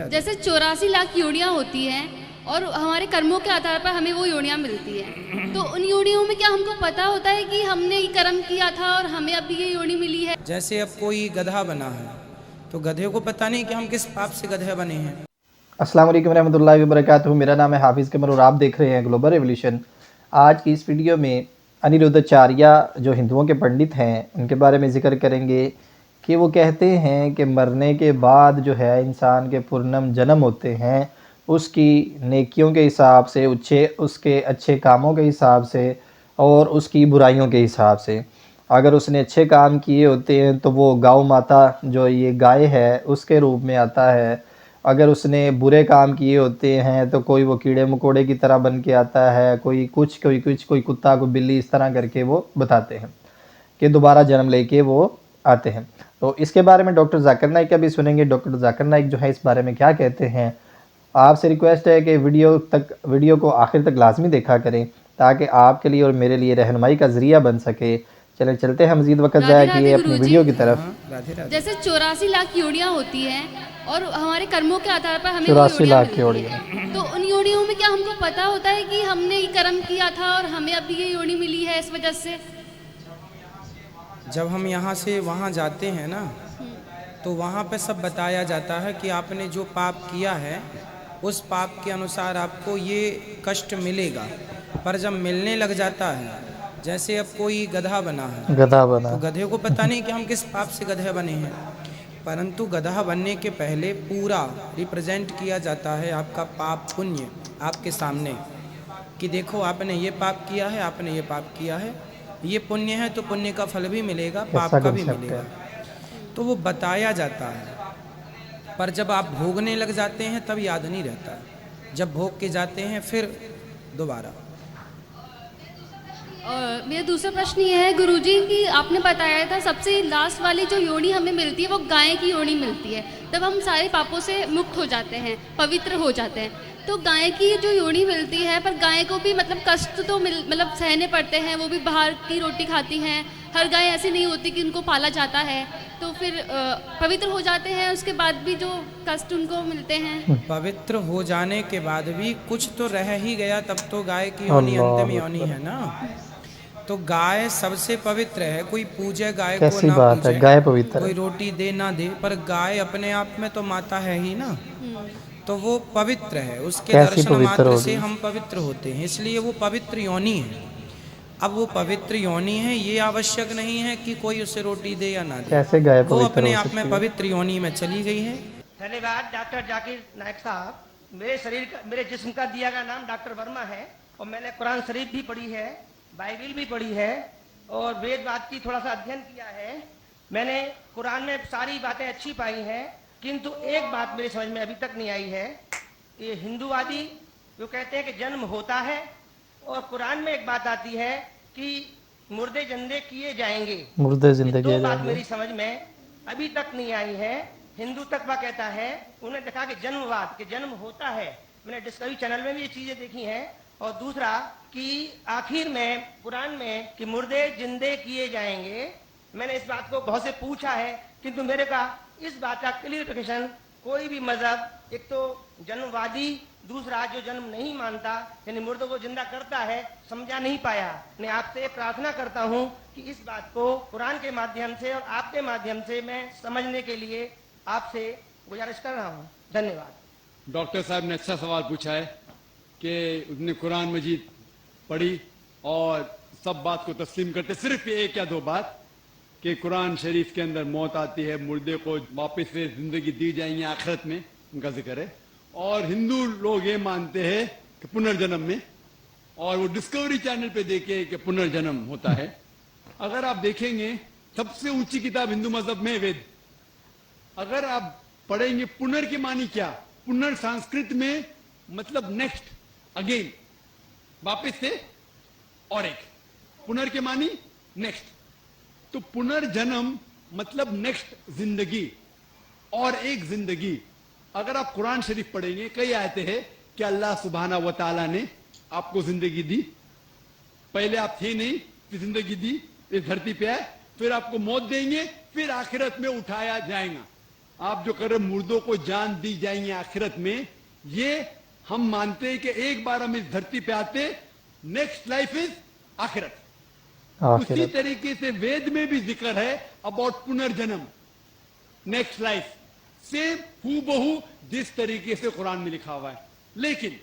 जैसे 84 लाख योनियाँ होती हैं और हमारे कर्मों के आधार पर हमें वो योनियाँ मिलती हैं, तो उन योनियों में क्या हमको पता होता है कि हमने ये कर्म किया था और हमें अभी ये योनि मिली है? जैसे अब कोई गधा बना है तो गधे को पता नहीं कि हम किस पाप से गधे बने हैं। अस्सलाम वालेकुम रहमतुल्लाहि व बरकातुहू। मेरा नाम है हाफिज़ कमर और आप देख रहे हैं ग्लोबल रेवोल्यूशन। आज की इस वीडियो में अनिरुद्धाचार्य जो हिंदुओं के पंडित हैं उनके बारे में ज़िक्र करेंगे कि वो कहते हैं कि मरने के बाद जो है इंसान के पुनर्जन्म जन्म होते हैं उसकी नेकियों के हिसाब से, उसके अच्छे कामों के हिसाब से और उसकी बुराइयों के हिसाब से। अगर उसने अच्छे काम किए होते हैं तो वो गौ माता जो ये गाय है उसके रूप में आता है। अगर उसने बुरे काम किए होते हैं तो कोई वो कीड़े मकोड़े की तरह बन के आता है, कोई कुत्ता, कोई बिल्ली, इस तरह करके वो बताते हैं कि दोबारा जन्म लेके वो आते हैं। तो इसके बारे में डॉक्टर जाकिर नाइक का भी सुनेंगे। डॉक्टर जाकिर नाइक जो है इस बारे में क्या कहते हैं। आपसे रिक्वेस्ट है कि वीडियो को आखिर तक लाजमी देखा करें ताकि आपके लिए और मेरे लिए रहनुमाई का ज़रिया बन सके। चले चलते हैं मज़ीद वक्त ज़ाया किए अपनी वीडियो की तरफ। जैसे 84 लाख योनियाँ होती हैं और हमारे कर्मों के आधार पर हमें 84 लाख मिलती हैं, तो उन योनियों में क्या हमको पता होता है कि हमने ये कर्म किया था और हमें अभी ये योनि मिली है इस वजह से? जब हम यहाँ से वहाँ जाते हैं ना तो वहाँ पे सब बताया जाता है कि आपने जो पाप किया है उस पाप के अनुसार आपको ये कष्ट मिलेगा। पर जब मिलने लग जाता है, जैसे अब कोई गधा बना है तो गधे को पता नहीं कि हम किस पाप से गधे बने हैं, परंतु गधा बनने के पहले पूरा रिप्रेजेंट किया जाता है आपका पाप पुण्य आपके सामने कि देखो आपने ये पाप किया है, आपने ये पाप किया है, ये पुण्य है तो पुण्य का फल भी मिलेगा, पाप का भी मिलेगा। तो वो बताया जाता है। पर जब आप भोगने लग जाते हैं तब याद नहीं रहता, जब भोग के जाते हैं फिर दोबारा। और मेरा दूसरा प्रश्न ये है गुरुजी कि आपने बताया था सबसे लास्ट वाली जो योनि हमें मिलती है वो गाय की योनि मिलती है, तब हम सारे पापों से मुक्त हो जाते हैं, पवित्र हो जाते हैं। तो गाय की जो योनि मिलती है, पर गाय को भी मतलब कष्ट तो मतलब सहने पड़ते हैं, वो भी बाहर की रोटी खाती हैं। हर गाय ऐसी नहीं होती कि उनको पाला जाता है, तो फिर पवित्र हो जाते हैं उसके बाद भी जो कष्ट उनको मिलते हैं। पवित्र हो जाने के बाद भी कुछ तो रह ही गया, तब तो गाय की योनि अंतिम योनि है ना। तो गाय सबसे पवित्र है। कोई पूजे गाय को ना पूजे, गाय पवित्र, कोई रोटी दे ना दे, पर गाय अपने आप में तो माता है ही ना, तो वो पवित्र है। उसके दर्शन मात्र से हम पवित्र होते हैं, इसलिए वो पवित्र योनि है। अब वो पवित्र योनि है, ये आवश्यक नहीं है कि कोई उसे रोटी दे या ना दे, कैसे गाय वो अपने आप में पवित्र योनि में चली गई है। धन्यवाद डॉक्टर जाकिर नाइक साहब। मेरे जिस्म का दिया गया नाम डॉक्टर वर्मा है और मैंने कुरान शरीफ भी पढ़ी है, बाइबिल भी पढ़ी है और वेदवाद की थोड़ा सा अध्ययन किया है। मैंने कुरान में सारी बातें अच्छी पाई हैं, किंतु एक बात मेरी समझ में अभी तक नहीं आई है। ये हिंदूवादी जो कहते हैं कि जन्म होता है और कुरान में एक बात आती है कि मुर्दे जिंदे किए जाएंगे, मुर्दे जिंदे किए जाएंगे। बात मेरी समझ में अभी तक नहीं आई है। हिंदू तत्व कहता है, उन्हें देखा कि जन्मवाद के जन्म होता है, मैंने डिस्कवरी चैनल में भी ये चीजें देखी हैं। और दूसरा कि आखिर में कुरान में कि मुर्दे जिंदे किए जाएंगे, मैंने इस बात को बहुत से पूछा है, किंतु मेरे का इस बात का क्लियरिफिकेशन कोई भी मजहब, एक तो जन्मवादी, दूसरा जो जन्म नहीं मानता यानी मुर्दों को जिंदा करता है, समझा नहीं पाया। मैं आपसे प्रार्थना करता हूं कि इस बात को कुरान के माध्यम से और आपके माध्यम से मैं समझने के लिए आपसे गुजारिश कर रहा हूं। धन्यवाद। डॉक्टर साहब ने अच्छा सवाल पूछा है कि उसने कुरान मजीद पढ़ी और सब बात को तस्लीम करते, सिर्फ एक या दो बात कि कुरान शरीफ के अंदर मौत आती है, मुर्दे को वापस से जिंदगी दी जाएंगी आखिरत में, उनका जिक्र है। और हिंदू लोग ये मानते हैं कि पुनर्जन्म में, और वो डिस्कवरी चैनल पे देखे कि पुनर्जन्म होता है। अगर आप देखेंगे सबसे ऊंची किताब हिंदू मजहब में वेद, अगर आप पढ़ेंगे पुनर की मानी क्या, पुनर संस्कृत में मतलब नेक्स्ट, अगेन, वापस से, और एक पुनर के मानी नेक्स्ट। तो पुनर्जन्म मतलब नेक्स्ट जिंदगी और एक जिंदगी। अगर आप कुरान शरीफ पढ़ेंगे, कई आयतें हैं कि अल्लाह सुब्हाना व तआला ने आपको जिंदगी दी, पहले आप थे नहीं, फिर जिंदगी दी, इस धरती पे आए, फिर आपको मौत देंगे, फिर आखिरत में उठाया जाएगा। आप जो कर रहे मुर्दों को जान दी जाएंगे आखिरत में, ये हम मानते हैं कि एक बार हम इस धरती पे आते, नेक्स्ट लाइफ इज आखिरत। उसी आखिरत। तरीके से वेद में भी जिक्र है अबाउट पुनर्जन्म, नेक्स्ट लाइफ, सेम हूबहू जिस तरीके से कुरान में लिखा हुआ है। लेकिन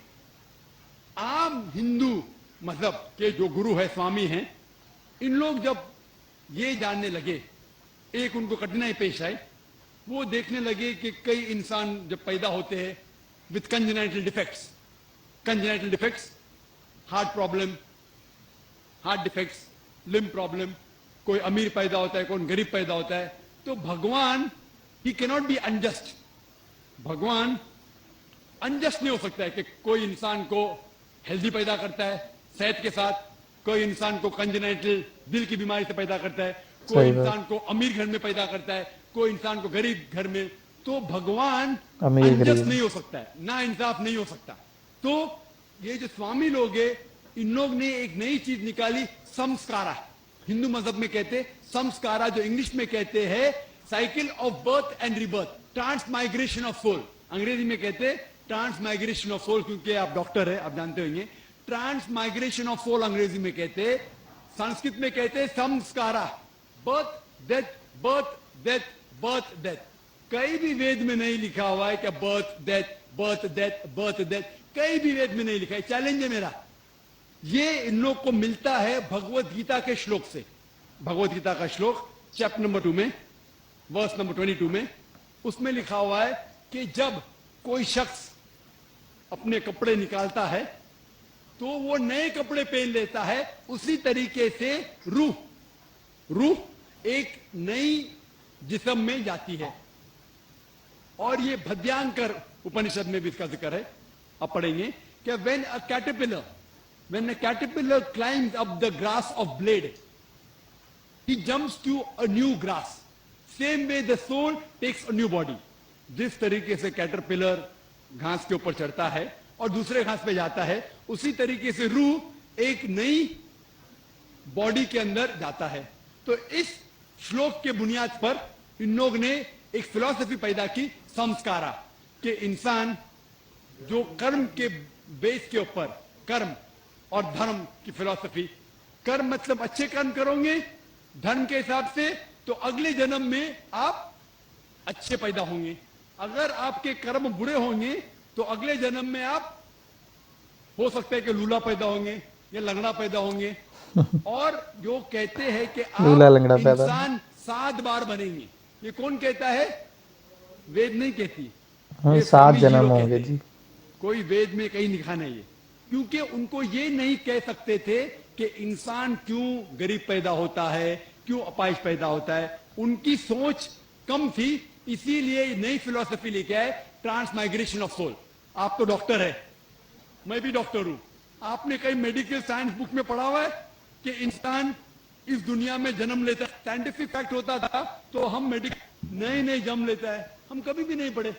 आम हिंदू मजहब के जो गुरु है, स्वामी हैं, इन लोग जब ये जानने लगे, एक उनको कठिनाई पेश आई, वो देखने लगे कि कई इंसान जब पैदा होते हैं with congenital defects, heart problem, heart defects, limb problem, कोई अमीर पैदा होता है, कोई गरीब पैदा होता है, तो भगवान ही कैनॉट बी अनजस्ट। भगवान अनजस्ट नहीं हो सकता है कि कोई इंसान को हेल्दी पैदा करता है सेहत के साथ, कोई इंसान को कंजेनाइटल दिल की बीमारी से पैदा करता है, कोई इंसान को अमीर घर में पैदा करता है, कोई इंसान को गरीब घर में। तो भगवान अनजस्ट नहीं हो सकता है, ना इंसाफ नहीं हो सकता। तो ये जो स्वामी लोग हैं, इन लोग ने एक नई चीज निकाली, संस्कारा। हिंदू मजहब में कहते संस्कारा, जो इंग्लिश में कहते हैं cycle of birth and rebirth, transmigration of soul. अंग्रेजी में कहते ट्रांसमाइग्रेशन ऑफ सोल, क्योंकि आप डॉक्टर है, आप जानते होंगे। ट्रांसमाइग्रेशन ऑफ सोल अंग्रेजी में कहते, संस्कृत में कहते संस्कारा, birth death, birth death, birth death. कहीं भी वेद में नहीं लिखा हुआ है कि birth death, birth death, birth death, कहीं भी वेद में नहीं लिखा है। चैलेंज है मेरा, ये इन लोग को मिलता है भगवत गीता के श्लोक से। भगवत गीता का श्लोक चैप्टर नंबर 2 में, वर्स नंबर 22 में, उसमें लिखा हुआ है कि जब कोई शख्स अपने कपड़े निकालता है तो वो नए कपड़े पहन लेता है, उसी तरीके से रूह एक नई जिस्म में जाती है। और ये भद्यांकर उपनिषद में भी इसका जिक्र है, अब पढ़ेंगे कि when a caterpillar climbs up the grass of blade, he jumps to a new grass. Same way the soul takes a new body. जिस तरीके से कैटरपिलर घास के ऊपर चढ़ता है और दूसरे घास पे जाता है, उसी तरीके से रूह एक नई बॉडी के अंदर जाता है। तो इस श्लोक के बुनियाद पर इन लोग ने एक फिलॉसफी पैदा की, संस्कारा, कि इंसान जो कर्म के बेस के ऊपर, कर्म और धर्म की फिलॉसफी, कर्म मतलब अच्छे कर्म करोगे धर्म के हिसाब से तो अगले जन्म में आप अच्छे पैदा होंगे। अगर आपके कर्म बुरे होंगे तो अगले जन्म में आप हो सकता है कि लूला पैदा होंगे या लंगड़ा पैदा होंगे। और जो कहते हैं कि आप इंसान 7 बार बनेंगे, ये कौन कहता है? वेद नहीं कहती, 7 जन्म होंगे जी। कोई वेद में कहीं लिखा नहीं है, क्योंकि उनको ये नहीं कह सकते थे कि इंसान क्यों गरीब पैदा होता है, क्यों अपाहिज पैदा होता है। उनकी सोच कम थी, इसीलिए नई फिलॉसफी लेके आए, ट्रांसमाइग्रेशन ऑफ सोल। आप तो डॉक्टर है, मैं भी डॉक्टर हूं। आपने कहीं मेडिकल साइंस बुक में पढ़ा हुआ है कि इंसान इस दुनिया में जन्म लेता है? साइंटिफिक फैक्ट होता था तो हम मेडिकल नहीं जन्म लेता है, हम कभी भी नहीं पढ़े।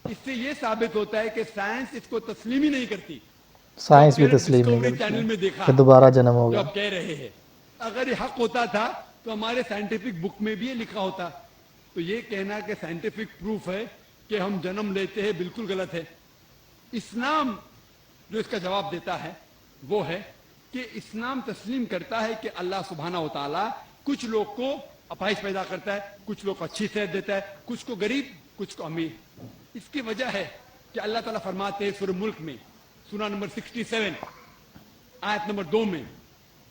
इससे ये साबित होता है कि साइंस इसको तस्लीम ही नहीं करती। साइंस भी तस्लीम नहीं करती चैनल में देखा कि दोबारा जन्म होगा। जो आप कह रहे हैं, अगर ये हक होता था तो हमारे साइंटिफिक बुक में भी ये लिखा होता। तो ये कहना कि साइंटिफिक प्रूफ है कि हम जन्म लेते हैं, बिल्कुल गलत है। इस्लाम जो इसका जवाब देता है वो है कि इस्लाम तस्लीम करता है कि अल्लाह सुब्हानहू व तआला कुछ लोग को अपाहिज पैदा करता है, कुछ लोग को अच्छी सेहत देता है, कुछ को गरीब, कुछ को अमीर। इसकी वजह है कि अल्लाह ताला फरमाते हैं सूरह मुल्क में, सूरा नंबर 67 आयत नंबर 2 में,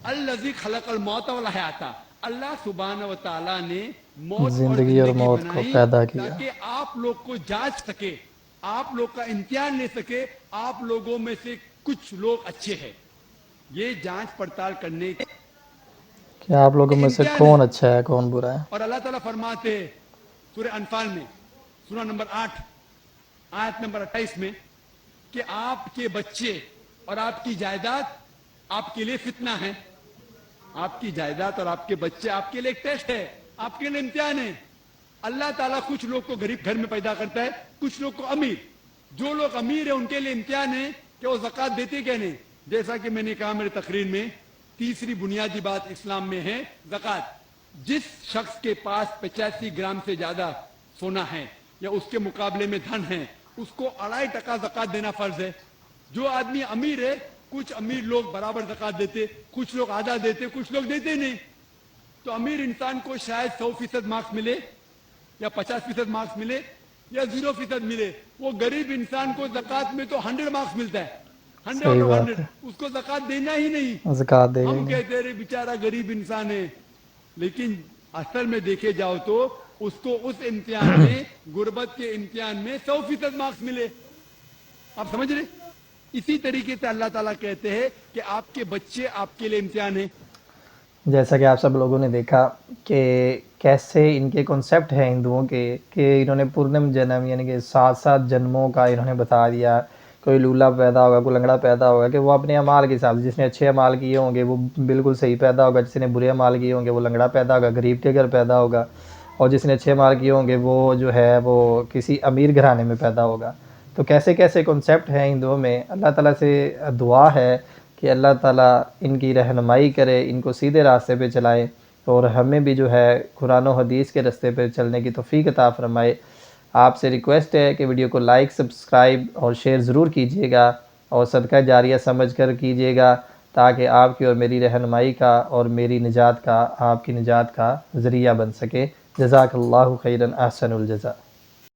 अल्लज़ी खलक़ल मौत वल हयाता, अल्लाह सुब्हानहू व तआला ने मौत जिंदगी और मौत को पैदा किया ताकि आप लोग को जांच सके, आप लोग का इम्तिहान ले सके, आप लोगों में से कुछ लोग अच्छे हैं। ये जांच पड़ताल करने के कि आप लोगों में से कौन अच्छा है, कौन बुरा है। और अल्लाह ताला फरमाते हैं सूरह अनफाल में, सूरा नंबर 8 आयत नंबर 28 में, कि आपके बच्चे और आपकी जायदाद आपके लिए फितना है। आपकी जायदाद और आपके बच्चे आपके लिए एक टेस्ट है, आपके लिए इम्तिहान है। अल्लाह ताला कुछ लोग को गरीब घर में पैदा करता है, कुछ लोग को अमीर। जो लोग अमीर है उनके लिए इम्तिहान है कि वो ज़कात देते क्या नहीं। जैसा कि मैंने कहा मेरी तकरीर में, तीसरी बुनियादी बात इस्लाम में है ज़कात। जिस शख्स के पास 85 ग्राम से ज्यादा सोना है या उसके मुकाबले में धन है, उसको 2.5% ज़कात देना फर्ज है। जो आदमी अमीर है, कुछ अमीर लोग बराबर ज़कात देते, कुछ लोग आधा देते, कुछ लोग देते नहीं। तो अमीर इंसान को शायद 100% मार्क्स मिले या 50% मार्क्स मिले या 0% मिले। वो गरीब इंसान को ज़कात में तो 100 मार्क्स मिलता है, 100 सही और बात 100, है। उसको ज़कात देना ही नहीं। ज़कात देगा ही हम नहीं। कहते रहे बेचारा गरीब इंसान है, लेकिन असल में देखे जाओ तो उसको उस इम्तिहान में, गुर्बत के इम्तिहान में 100% मार्क्स मिले। आप समझ रहे? इसी तरीके से अल्लाह ताला कहते हैं कि आपके बच्चे आपके लिए इम्तिहान है। जैसा कि आप सब लोगों ने देखा कि कैसे इनके कॉन्सेप्ट हैं हिंदुओं के, कि इन्होंने पूर्णम जन्म यानी कि 7 जन्मों का इन्होंने बता दिया। कोई लूला पैदा होगा, कोई लंगड़ा पैदा होगा, कि वो अपने अमाल के हिसाब से, जिसने अच्छे अमाल किए होंगे वो बिल्कुल सही पैदा होगा, जिसने बुरे अमाल किए होंगे वो लंगड़ा पैदा होगा, गरीब के घर पैदा होगा, और जिसने अच्छे अमाल किए होंगे वो जो है वो किसी अमीर घराने में पैदा होगा। तो कैसे कैसे कॉन्सेप्ट हैं हिंदुओं में। अल्लाह ताला से दुआ है कि अल्लाह ताला इनकी रहनुमाई करे, इनको सीधे रास्ते पे चलाए, और हमें भी जो है कुरान और हदीस के रास्ते पे चलने की तौफीक अता फरमाए। आपसे रिक्वेस्ट है कि वीडियो को लाइक, सब्सक्राइब और शेयर ज़रूर कीजिएगा, और सदका जारिया समझ कर कीजिएगा, ताकि आपकी और मेरी रहनुमाई का और मेरी निजात का, आपकी निजात का ज़रिया बन सके। जज़ाकल्लाहु खैरन, अहसनुल जज़ा।